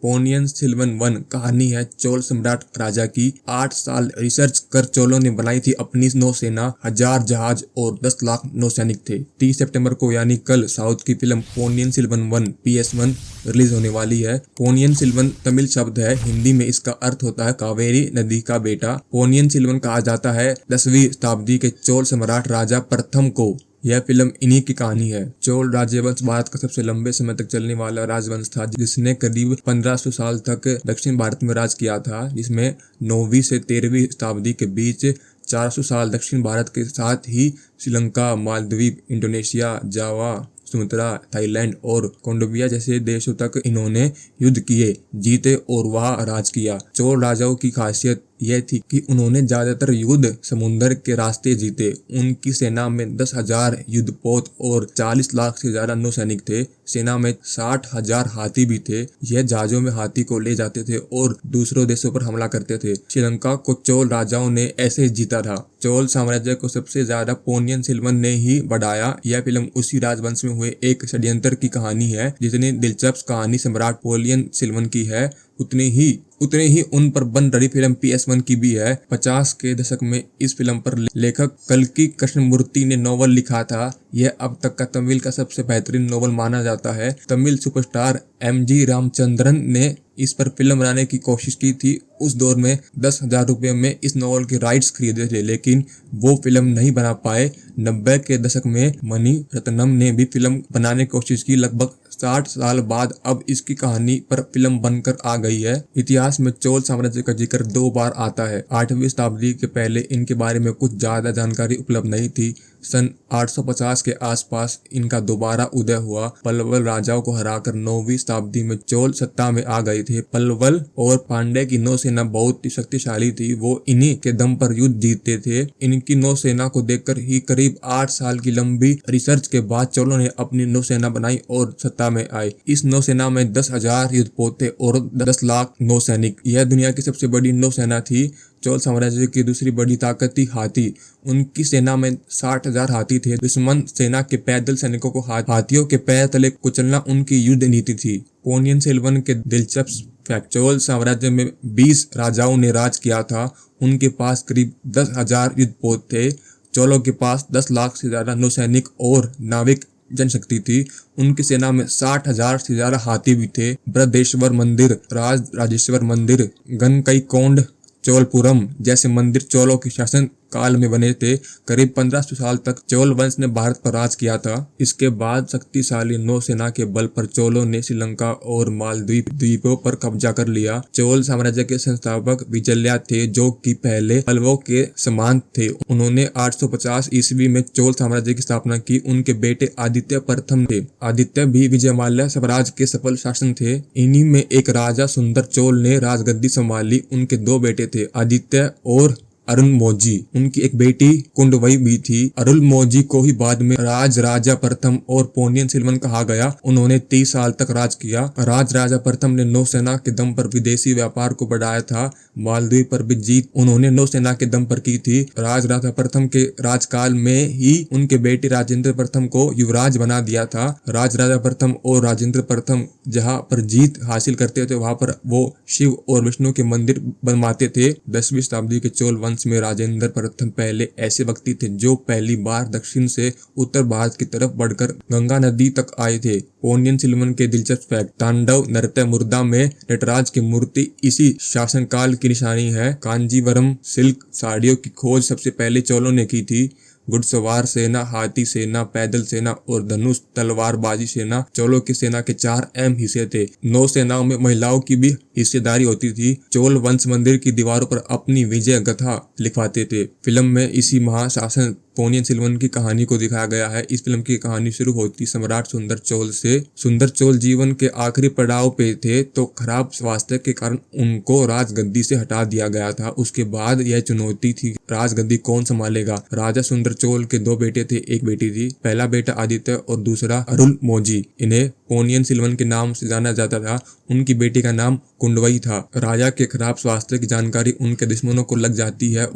Ponniyin Selvan one कहानी है चोल सम्राट राजा की। 8 साल रिसर्च कर चोलों ने बनाई थी अपनी नौसेना। 1000 जहाज और 10 लाख नौसैनिक थे। 30 सितंबर को यानी कल साउथ की film Ponniyin Selvan one PS1 release होने वाली है। पोनियन सेल्वन तमिल शब्द है, हिंदी में इसका अर्थ होता है कावेरी नदी का बेटा। पोनियन सेल्वन कहा जाता है 10वीं शताब्दी के चोल सम्राट राजा प्रथम को। यह फिल्म इन्हीं की कहानी है। चोल राजवंश भारत का सबसे लंबे समय तक चलने वाला राजवंश था, जिसने करीब 1500 साल तक दक्षिण भारत में राज किया था, जिसमें 9वीं से 13वीं शताब्दी के बीच 400 साल दक्षिण भारत के साथ ही श्रीलंका, मालदीव, इंडोनेशिया, जावा, सुमात्रा, थाईलैंड और कोलंबिया जैसे देशों तक इन्होंने युद्ध किए, जीते और वहां राज किया। चोल राजाओं की खासियत यह थी कि उन्होंने ज्यादातर युद्ध समुद्र के रास्ते जीते। उनकी सेना में 10,000 युद्धपोत और 40 लाख से ज्यादा नौसैनिक थे। सेना में 60,000 हाथी भी थे। यह जहाजों में हाथी को ले जाते थे और दूसरों देशों पर हमला करते थे। श्रीलंका को चोल राजाओं ने ऐसे जीता था। चोल साम्राज्य को सबसे ज्यादा पोनियन सेल्वन ने ही बढ़ाया। यह फिल्म उसी राजवंश में हुए एक षड्यंत्र की कहानी है। जितनी दिलचस्प कहानी सम्राट पोनियन सेल्वन की है, उतने ही उन पर बन रही फिल्म PS1 की भी है। 50 के दशक में इस फिल्म पर लेखक कल्कि कृष्णमूर्ति ने नॉवल लिखा था। यह अब तक का तमिल का सबसे बेहतरीन नॉवल माना जाता है। तमिल सुपरस्टार MG रामचंद्रन ने इस पर फिल्म बनाने की कोशिश की थी। उस दौर में 10,000 रुपये में इस नॉवल के राइट्स खरीदे थे, लेकिन वो फिल्म नहीं बना पाए। 90 के दशक में मणि रत्नम ने भी फिल्म बनाने की कोशिश की। लगभग 60 साल बाद अब इसकी कहानी पर फिल्म बनकर आ गई है। इतिहास में चोल साम्राज्य का जिक्र 2 बार आता है। 8वीं शताब्दी के पहले इनके बारे में कुछ ज्यादा जानकारी उपलब्ध नहीं थी। सन 850 के आसपास इनका दोबारा उदय हुआ। पल्लव राजाओं को हराकर 9वीं शताब्दी में चोल सत्ता में आ गए थे। पल्लव और पांड्य की नौसेना बहुत ही शक्तिशाली थी। वो इन्हीं के दम पर युद्ध जीतते थे। इनकी नौसेना को देखकर ही करीब 8 साल की लंबी रिसर्च के बाद चोलों ने अपनी नौसेना बनाई और सत्ता में आए। इस नौसेना में 10,000 युद्धपोत थे और 10 लाख नौसैनिक। यह दुनिया की सबसे बड़ी नौसेना थी। चोल साम्राज्य की दूसरी बड़ी ताकत थी हाथी। उनकी सेना में 60,000 हाथी थे। दुश्मन सेना के पैदल सैनिकों को हाथियों के पैर तले कुचलना उनकी युद्ध नीति थी। पोनियन सेल्वन के दिलचस्प फैक्ट: चोल साम्राज्य में 20 राजाओं ने राज किया था। उनके पास करीब 10,000 युद्धपोत थे। चोलों के पास 10 लाख से ज्यादा नौसैनिक और नाविक जनशक्ति थी। उनकी सेना में 60,000 से ज्यादा हाथी भी थे। बृहदेश्वर मंदिर, राजेश्वर मंदिर, गनकईकोंड, चोलपुरम जैसे मंदिर चोलों के शासन काल में बने थे। करीब 1500 साल तक चोल वंश ने भारत पर राज किया था। इसके बाद शक्तिशाली नौसेना के बल पर चोलों ने श्रीलंका और मालदीव द्वीपों पर कब्जा कर लिया। चोल साम्राज्य के संस्थापक विजया थे, जो कि पहले पल्लवों के समान थे। उन्होंने 850 ईस्वी में चोल साम्राज्य की स्थापना की। उनके बेटे आदित्य प्रथम थे। आदित्य भी विजयमाल्या साम्राज्य के सफल शासक थे। इन्हीं में एक राजा सुंदर चोल ने राजगद्दी संभाली। उनके 2 बेटे थे, आदित्य और अरुलमोजी। उनकी एक बेटी कुंडवई भी थी। अरुलमोजी को ही बाद में राजा प्रथम और पोनियन सेल्वन कहा गया। उन्होंने 30 साल तक राज किया। राजा प्रथम ने नौसेना के दम पर विदेशी व्यापार को बढ़ाया था। मालदीव पर भी जीत उन्होंने नौसेना के दम पर की थी। राजा प्रथम के राजकाल में ही उनके बेटे राजेंद्र प्रथम को युवराज बना दिया था। राजा प्रथम और राजेंद्र प्रथम जहां पर जीत हासिल करते थे, वहां पर वो शिव और विष्णु के मंदिर बनवाते थे। 10वीं शताब्दी के चोल वंश में राजेंद्र प्रथम पहले ऐसे व्यक्ति थे जो पहली बार दक्षिण से उत्तर भारत की तरफ बढ़कर गंगा नदी तक आए थे। पोनियन सेल्वन के दिलचस्प फैक्ट: तांडव नृत्य मुर्दा में नटराज की मूर्ति इसी शासनकाल की निशानी है। कांजीवरम सिल्क साड़ियों की खोज सबसे पहले चोलों ने की थी। घुड़सवार सेना, हाथी सेना, पैदल सेना और धनुष तलवारबाजी सेना चोलों की सेना के 4 अहम हिस्से थे। नौसेनाओं में महिलाओं की भी हिस्सेदारी होती थी। चोल वंश मंदिर की दीवारों पर अपनी विजय गाथा लिखवाते थे। फिल्म में इसी महाशासन पोनियन सेल्वन की कहानी को दिखाया गया है। इस फिल्म की कहानी शुरू होती सम्राट सुंदर चोल से। सुंदर चोल जीवन के आखिरी पड़ाव पे थे, तो खराब स्वास्थ्य के कारण उनको राजगद्दी से हटा दिया गया था। उसके बाद यह चुनौती थी, राजगद्दी कौन संभालेगा। राजा सुंदर चोल के 2 बेटे थे, एक बेटी थी। पहला बेटा आदित्य और दूसरा अरुलमोजी। इन्हें पोनियन सेल्वन के नाम से जाना जाता था। उनकी बेटी का नाम कुंडवई था। राजा के खराब स्वास्थ्य की जानकारी उनके दुश्मनों को लग जाती है।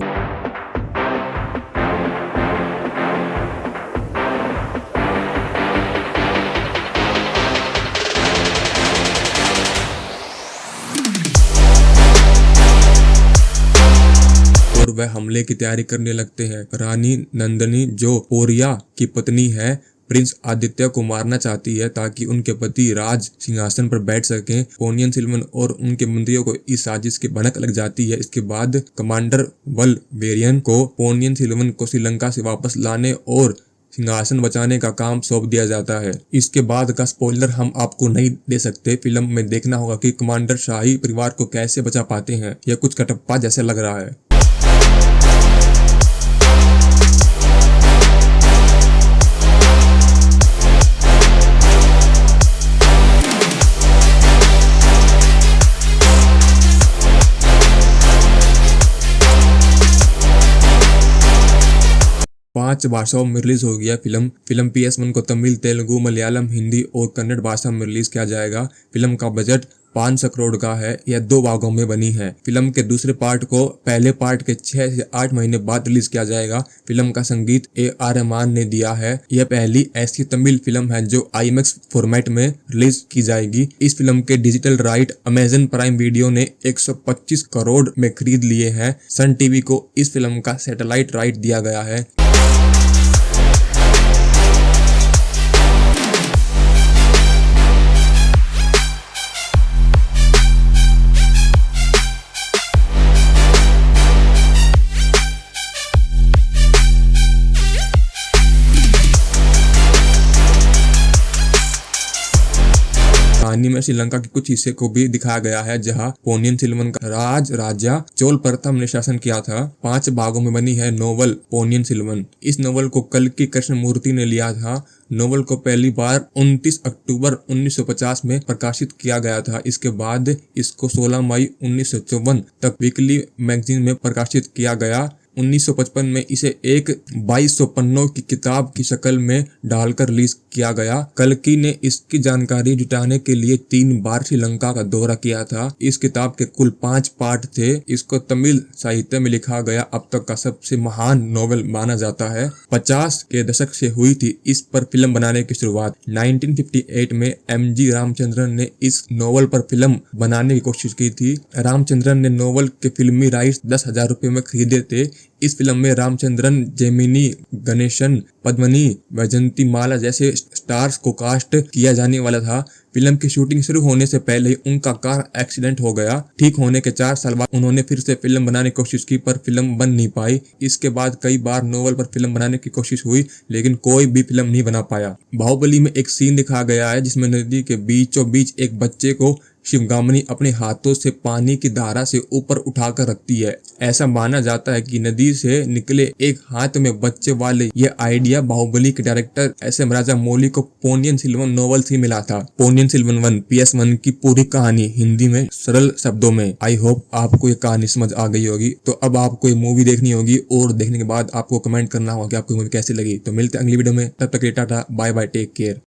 वह हमले की तैयारी करने लगते हैं। रानी नंदिनी जो ओरिया की पत्नी है प्रिंस आदित्य को मारना चाहती है ताकि उनके पति राज सिंहासन पर बैठ सकें। पोनियन सेल्वन और उनके मंत्रियों को इस साजिश की भनक लग जाती है। इसके बाद कमांडर वल्वेरियन को पोनियन सेल्वन को श्रीलंका से वापस लाने और सिंहासन बचाने का काम सौंप दिया जाता है। इसके बाद का स्पॉइलर हम आपको नहीं दे सकते, फिल्म में देखना होगा कि कमांडर शाही परिवार को कैसे बचा पाते हैं। यह कुछ कटप्पा जैसे लग रहा है। 5 भाषाओं में रिलीज हो गया फिल्म PS1 को तमिल, तेलुगु, मलयालम, हिंदी और कन्नड़ भाषा में रिलीज किया जाएगा। फिल्म का बजट 500 करोड़ का है। यह 2 भागों में बनी है। फिल्म के दूसरे पार्ट को पहले पार्ट के 6 से 8 महीने बाद रिलीज किया जाएगा। फिल्म का संगीत AR रहमान ने दिया है। यह पहली ऐसी तमिल फिल्म है जो IMAX फॉर्मेट में रिलीज की जाएगी। इस फिल्म के digital right Amazon prime video ने 125 करोड़ में खरीद लिए हैं। सन टीवी को इस फिल्म का सैटेलाइट राइट दिया गया है। कहानी में श्रीलंका के कुछ हिस्से को भी दिखाया गया है जहां पोनियन सेल्वन का राजा चोल प्रथम ने शासन किया था। 5 भागों में बनी है नोवेल पोनियन सेल्वन। इस नोवेल को कल्कि कृष्णमूर्ति ने लिया था। नोवेल को पहली बार 29 अक्टूबर 1950 में प्रकाशित किया गया था। इसके बाद इसको 16 मई 1954 तक वीकली मैगजीन में प्रकाशित किया गया। 1955 में इसे एक 2200 पन्नों की किताब की शक्ल में डालकर रिलीज किया गया। कल्कि ने इसकी जानकारी जुटाने के लिए 3 बार श्रीलंका का दौरा किया था। इस किताब के कुल 5 पार्ट थे। इसको तमिल साहित्य में लिखा गया अब तक का सबसे महान नोवेल माना जाता है। 50 के दशक से हुई थी इस पर फिल्म बनाने की शुरुआत। 1958 में MG रामचंद्रन ने इस नोवेल पर फिल्म बनाने की कोशिश की थी। रामचंद्रन ने नोवेल के फिल्मी राइट्स 10,000 रुपए में खरीदे थे। इस फिल्म में रामचंद्रन, जेमिनी गणेशन, पद्मनी, वैजंती माला जैसे स्टार्स को कास्ट किया जाने वाला था। फिल्म की शूटिंग शुरू होने से पहले ही उनका कार एक्सीडेंट हो गया। ठीक होने के 4 साल बाद उन्होंने फिर से फिल्म बनाने की कोशिश की पर फिल्म बन नहीं पाई। इसके बाद कई बार नोवेल पर फिल्म बनाने की कोशिश हुई लेकिन कोई भी फिल्म नहीं बना पाया। बाहुबली में एक सीन दिखाया गया है जिसमें नदी के बीचों बीच एक बच्चे को शिवगामिनी अपने हाथों से पानी की धारा से ऊपर उठाकर रखती है। ऐसा माना जाता है कि नदी से निकले एक हाथ में बच्चे वाले यह आइडिया बाहुबली के डायरेक्टर SM राजामौली को पोनियन सेल्वन नोवेल से मिला था। पोनियन सेल्वन 1 PS1 की पूरी कहानी हिंदी में सरल शब्दों में। आई होप आपको ये कहानी समझ आ गई होगी। तो अब आपको ये मूवी देखनी होगी और देखने के बाद आपको कमेंट करना होगा कि आपको मूवी कैसी लगी। तो मिलते हैं अगली वीडियो में, तब तक tata bye bye, take care.